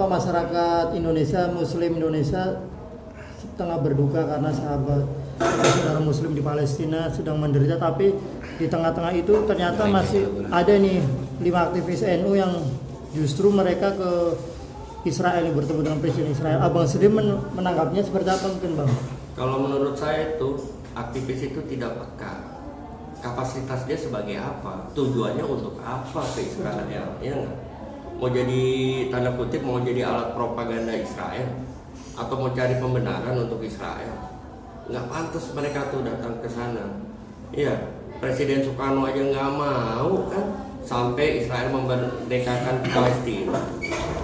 masyarakat Indonesia, Muslim Indonesia tengah berduka karena saudara Muslim di Palestina sedang menderita, tapi di tengah-tengah itu ternyata masih ada nih 5 aktivis NU yang justru mereka ke Israel bertemu dengan Presiden Israel. Abang sendiri menanggapnya seperti apa mungkin Bang? Kalau menurut saya itu aktivis itu tidak peka. Kapasitas dia sebagai apa? Tujuannya untuk apa ke Israel? Ya enggak? Mau jadi tanda kutip mau jadi alat propaganda Israel atau mau cari pembenaran untuk Israel? Nggak pantas mereka tuh datang ke sana. Iya, Presiden Soekarno aja nggak mau kan sampai Israel memerdekakan Palestina.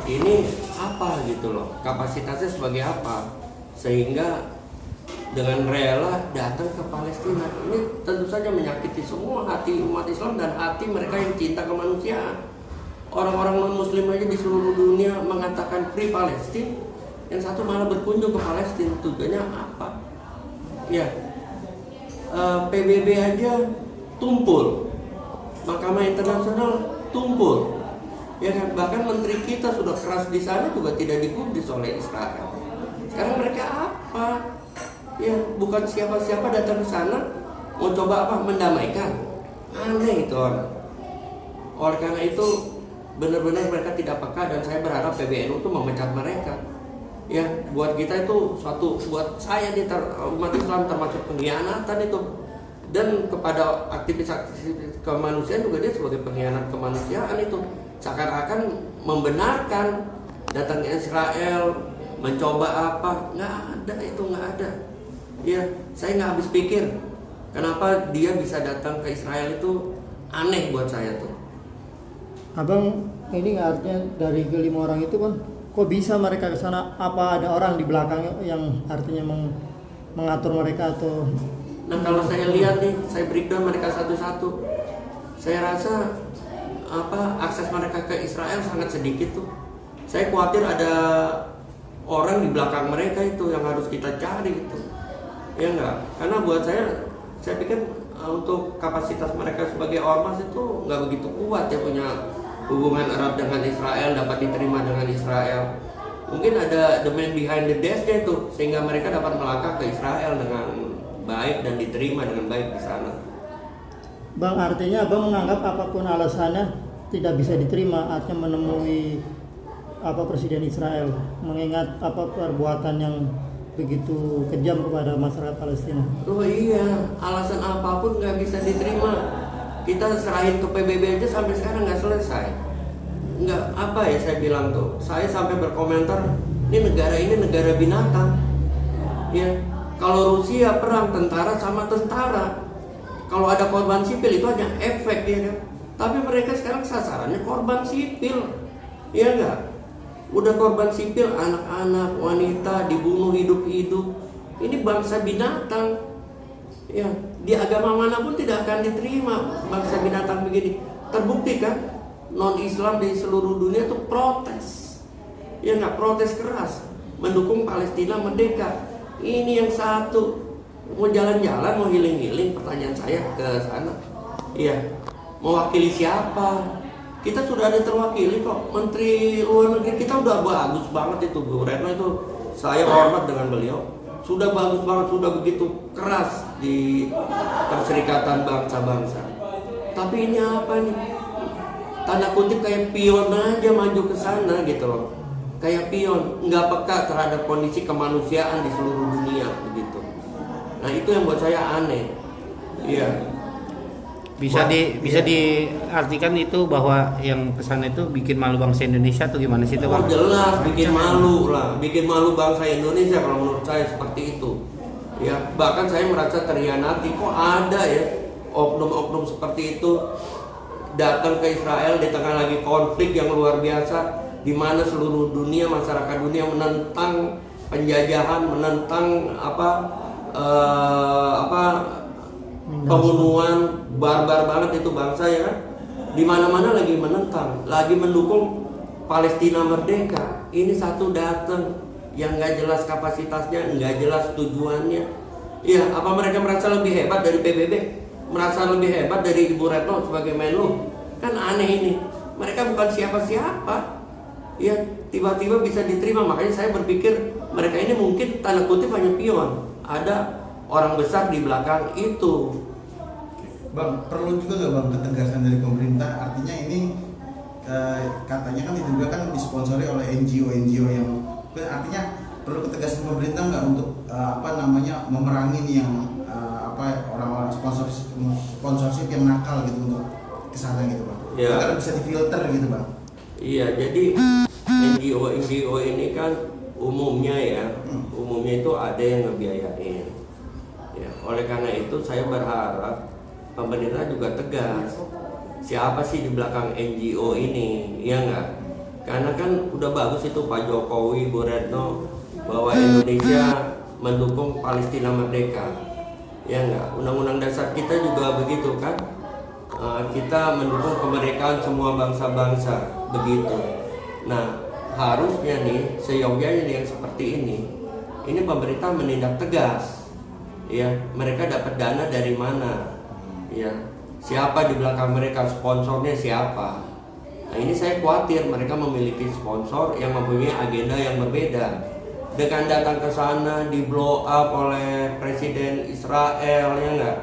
Ini apa gitu loh? Kapasitasnya sebagai apa? Sehingga dengan rela datang ke Palestina. Ini tentu saja menyakiti semua hati umat Islam dan hati mereka yang cinta kemanusiaan. Orang-orang non-muslim aja di seluruh dunia mengatakan free Palestine, yang satu malah berkunjung ke Palestina. Tujuannya apa? Ya, PBB aja tumpul, Mahkamah Internasional tumpul, ya kan? Bahkan menteri kita sudah keras di sana juga tidak digubris oleh Israel. Sekarang mereka apa? Ya, bukan siapa-siapa datang ke sana mau coba apa? Mendamaikan. Aneh itu orang. Oleh karena itu benar-benar mereka tidak peka dan saya berharap PBNU itu memecat mereka. Ya, buat kita itu buat saya di umat Islam termasuk pengkhianatan itu, dan kepada aktivis-aktivis kemanusiaan juga dia sebagai pengkhianat kemanusiaan itu, seakan-akan membenarkan datangnya Israel mencoba apa? Nggak ada, itu nggak ada. Ya, saya nggak habis pikir kenapa dia bisa datang ke Israel, itu aneh buat saya tuh. Abang, ini nggak artinya dari kelima orang itu kan kok bisa mereka ke sana? Apa ada orang di belakangnya yang artinya mengatur mereka atau? Nah, kalau saya lihat nih, saya breakdown mereka satu-satu. Saya rasa akses mereka ke Israel sangat sedikit tuh. Saya khawatir ada orang di belakang mereka itu yang harus kita cari gitu. Ya enggak? Karena buat saya pikir untuk kapasitas mereka sebagai ormas itu nggak begitu kuat ya, punya hubungan erat dengan Israel, dapat diterima dengan Israel. Mungkin ada the man behind the desk-nya itu, sehingga mereka dapat melangkah ke Israel dengan baik dan diterima dengan baik di sana. Bang, artinya Abang menganggap apapun alasannya tidak bisa diterima, artinya menemui Presiden Israel, mengingat perbuatan yang begitu kejam kepada masyarakat Palestina. Oh iya, alasan apapun nggak bisa diterima. Kita serahin ke PBB aja sampai sekarang nggak selesai. Nggak saya bilang tuh. Saya sampai berkomentar, ini negara binatang. Ya, kalau Rusia perang tentara sama tentara. Kalau ada korban sipil itu hanya efek ya kan. Tapi mereka sekarang sasarannya korban sipil. Iya nggak? Udah korban sipil, anak-anak, wanita dibunuh hidup-hidup. Ini bangsa binatang. Ya, di agama manapun tidak akan diterima bangsa binatang begini. Terbukti kan, non-Islam di seluruh dunia tuh protes. Ya nggak, protes keras mendukung Palestina merdeka. Ini yang satu mau jalan-jalan, mau healing-healing. Pertanyaan saya ke sana, iya, mewakili siapa? Kita sudah ada terwakili kok. Menteri Luar Negeri kita udah bagus banget itu, Bu Retno itu. Saya hormat dengan beliau. Sudah bagus banget, sudah begitu keras di Perserikatan Bangsa-Bangsa. Tapi ini apa nih? Tanda kutip kayak pion aja maju ke sana gitu loh. Kayak pion, nggak peka terhadap kondisi kemanusiaan di seluruh dunia begitu. Nah, itu yang buat saya aneh. Iya. Bisa diartikan itu bahwa yang kesana itu bikin malu bangsa Indonesia atau gimana sih itu Bang? Oh jelas bikin malu lah, bikin malu bangsa Indonesia kalau menurut saya seperti itu. Ya, bahkan saya merasa terhianati, kok ada ya oknum-oknum seperti itu datang ke Israel di tengah lagi konflik yang luar biasa, di mana seluruh dunia, masyarakat dunia menentang penjajahan, menentang pembunuhan barbar banget itu bangsa ya kan. Di mana-mana lagi menentang, lagi mendukung Palestina merdeka. Ini satu datang yang nggak jelas kapasitasnya, nggak jelas tujuannya. Iya, apa mereka merasa lebih hebat dari PBB? Merasa lebih hebat dari Ibu Retno sebagai Menlu? Kan aneh ini. Mereka bukan siapa-siapa. ya tiba-tiba bisa diterima. Makanya saya berpikir mereka ini mungkin tanda kutip hanya pion, ada orang besar di belakang itu. Bang, perlu juga nggak bang ketegasan dari pemerintah? Artinya ini katanya kan diduga kan disponsori oleh NGO yang artinya perlu ketegasan pemerintah nggak untuk memerangi nih yang orang-orang sponsorship yang nakal gitu untuk kesana gitu bang. Ya. Agar bisa difilter gitu bang. Iya, jadi NGO ini kan umumnya itu ada yang ngebiayain. Ya, oleh karena itu saya berharap pemerintah juga tegas. Siapa sih di belakang NGO ini, ya nggak? Karena kan udah bagus itu Pak Jokowi, Bu Retno, bahwa Indonesia mendukung Palestina merdeka, ya nggak? Undang-undang dasar kita juga begitu kan? Kita mendukung kemerdekaan semua bangsa-bangsa, begitu. Nah, harusnya nih, seyogyanya nih yang seperti ini pemerintah menindak tegas. Ya, mereka dapat dana dari mana? Ya, siapa di belakang mereka, sponsornya siapa? Nah, ini saya khawatir mereka memiliki sponsor yang mempunyai agenda yang berbeda. Dengan datang ke sana di blow up oleh Presiden Israel, ya enggak?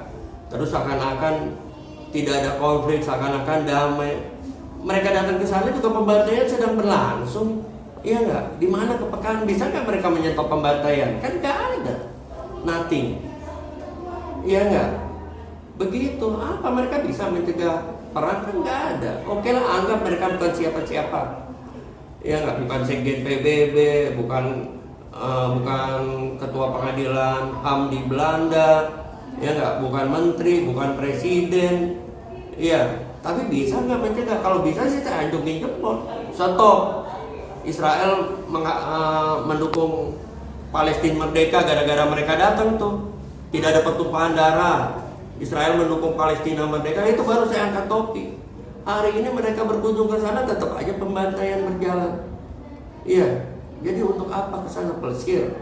Terus seakan-akan tidak ada konflik, seakan-akan damai. Mereka datang ke sana juga pembantaian sedang berlangsung, iya enggak? Di mana kepekaan? Bisa nggak mereka menyetop pembantaian? Kan nggak ada, nothing, iya enggak? Begitu, apa mereka bisa mencegah perang? Kan nggak ada. Oke lah, anggap mereka bukan siapa-siapa, ya nggak? Bukan sekjen PBB, bukan ketua pengadilan HAM di Belanda, ya nggak? Bukan menteri, bukan presiden, ya. Tapi bisa nggak mencegah? Kalau bisa sih saya anjungin jempol. Stop. Israel mendukung Palestina merdeka gara-gara mereka datang tuh. Tidak ada pertumpahan darah. Israel mendukung Palestina merdeka, itu baru saya angkat topi. Hari ini mereka berkunjung ke sana tetap aja pembantaian berjalan. Iya. Jadi untuk apa ke sana pelesir?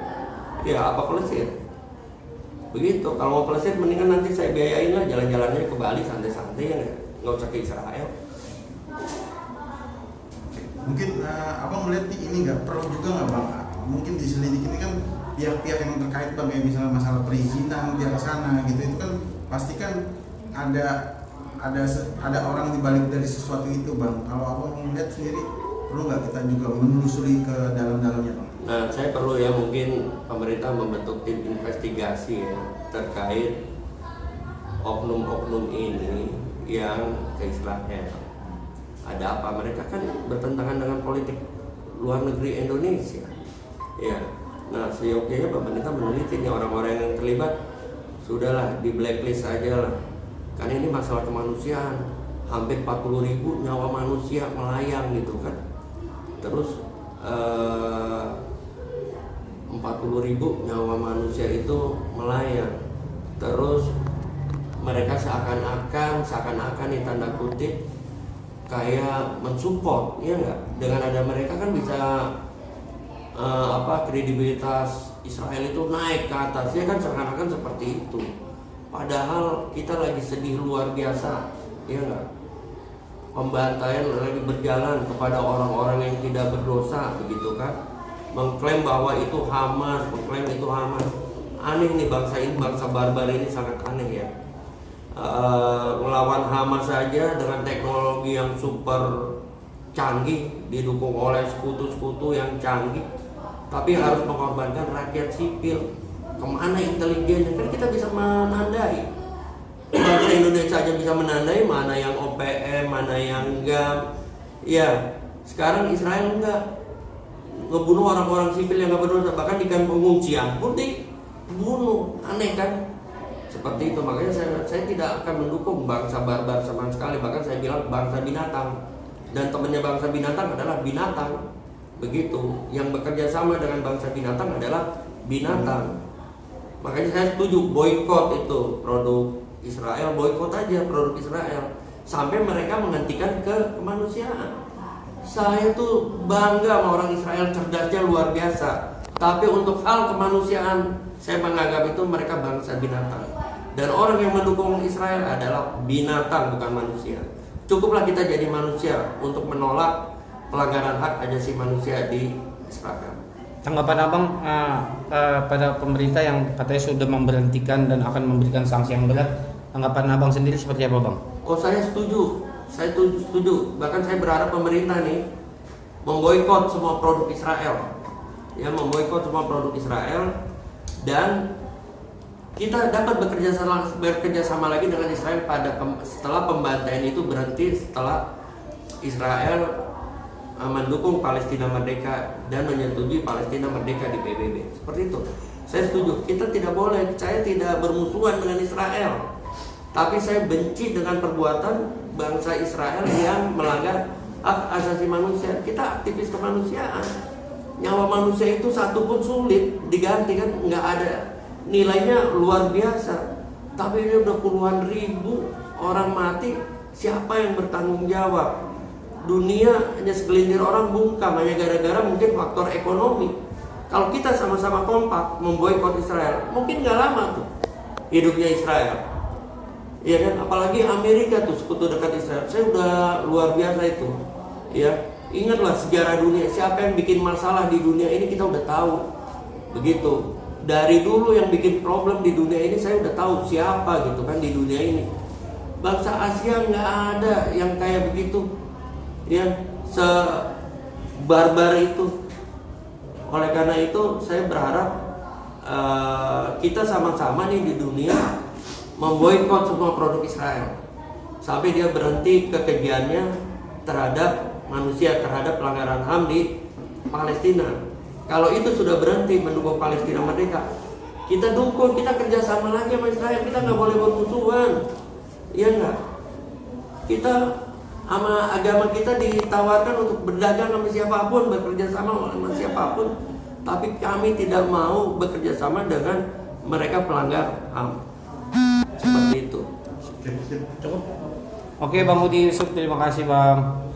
Ya, apa pelesir? Begitu. Kalau mau pelesir mendingan nanti saya biayain lah jalan-jalannya ke Bali santai-santai, ya nggak usah ke Israel. Mungkin abang melihat ini nggak perlu juga nggak bang? Mungkin diselidiki ini kan pihak-pihak yang terkait bang, kayak misalnya masalah perizinan dia ke sana gitu, itu kan pasti kan ada orang di balik dari sesuatu itu bang. Kalau abang melihat sendiri, perlu nggak kita juga menelusuri ke dalam-dalamnya bang? Nah, saya perlu ya mungkin pemerintah membentuk tim investigasi ya terkait oknum-oknum ini yang ke Israel. Ada apa? Mereka kan bertentangan dengan politik luar negeri Indonesia. Ya, nah seyogyanya pemerintah meneliti nih orang-orang yang terlibat, sudahlah di blacklist aja lah. Karena ini masalah kemanusiaan, hampir 40.000 nyawa manusia melayang gitu kan. Terus 40.000 nyawa manusia itu melayang. Terus mereka seakan-akan nih tanda kutip kayak mensupport, ya enggak? Dengan ada mereka kan bisa kredibilitas Israel itu naik ke atas, ya kan, seakan-akan seperti itu. Padahal kita lagi sedih luar biasa, ya enggak? Pembantaian lagi berjalan kepada orang-orang yang tidak berdosa, begitu kan? Mengklaim bahwa itu Hamas, Aneh nih bangsa ini, bangsa barbar ini sangat aneh ya. Melawan Hamas saja dengan teknologi yang super canggih, didukung oleh sekutu-sekutu yang canggih, tapi harus mengorbankan rakyat sipil. Kemana intelijennya? Kan kita bisa menandai. Bangsa Indonesia aja bisa menandai mana yang OPM, mana yang enggak. Ya, sekarang Israel enggak, ngebunuh orang-orang sipil yang enggak berdosa, bahkan di kamp pengungsian pun dibunuh. Aneh kan? Seperti itu. Makanya saya tidak akan mendukung bangsa barbar sama sekali. Bahkan saya bilang bangsa binatang. Dan temannya bangsa binatang adalah binatang. Begitu. Yang bekerja sama dengan bangsa binatang adalah binatang. Makanya saya setuju boykot itu produk Israel, boykot aja produk Israel sampai mereka menghentikan kemanusiaan. Saya tuh bangga sama orang Israel, cerdasnya luar biasa. Tapi untuk hal kemanusiaan, saya menganggap itu mereka bangsa binatang. Dan orang yang mendukung Israel adalah binatang, bukan manusia. Cukuplah kita jadi manusia untuk menolak pelanggaran hak asasi manusia di Israel. Tanggapan abang pada pemerintah yang katanya sudah memberhentikan dan akan memberikan sanksi yang berat, tanggapan abang sendiri seperti apa bang? Oh, saya setuju. Saya setuju. Bahkan saya berharap pemerintah nih memboikot semua produk Israel. Ya, memboikot semua produk Israel, dan kita dapat bekerja sama lagi dengan Israel setelah pembantaian itu berhenti, setelah Israel mendukung Palestina merdeka dan menyetujui Palestina merdeka di PBB. Seperti itu. Saya setuju. Kita tidak boleh, saya tidak bermusuhan dengan Israel. Tapi saya benci dengan perbuatan bangsa Israel yang melanggar hak asasi manusia. Kita aktivis kemanusiaan. Nyawa manusia itu satu pun sulit diganti, kan nggak ada, nilainya luar biasa. Tapi ini udah puluhan ribu orang mati, siapa yang bertanggung jawab? Dunia hanya segelintir orang bungkam hanya gara-gara mungkin faktor ekonomi. Kalau kita sama-sama kompak memboikot Israel, mungkin nggak lama tuh hidupnya Israel. Iya kan? Apalagi Amerika tuh sekutu dekat Israel. Saya udah luar biasa itu. Ya, ingatlah sejarah dunia, siapa yang bikin masalah di dunia ini kita udah tahu. Begitu. Dari dulu yang bikin problem di dunia ini saya udah tahu siapa gitu kan di dunia ini. Bangsa Asia nggak ada yang kayak begitu. Ya, sebarbar itu. Oleh karena itu saya berharap kita sama-sama nih di dunia memboikot semua produk Israel sampai dia berhenti kekejiannya terhadap manusia, terhadap pelanggaran HAM di Palestina. Kalau itu sudah berhenti mendukung Palestina merdeka, kita dukung, kita kerjasama lagi sama Israel. Kita nggak boleh bermusuhan, iya nggak? Kita sama agama kita ditawarkan untuk berdagang sama siapapun, bekerja sama sama siapapun, tapi kami tidak mau bekerja sama dengan mereka pelanggar HAM. Seperti itu. Cukup. Oke Bang Budi Yusuf, terima kasih Bang.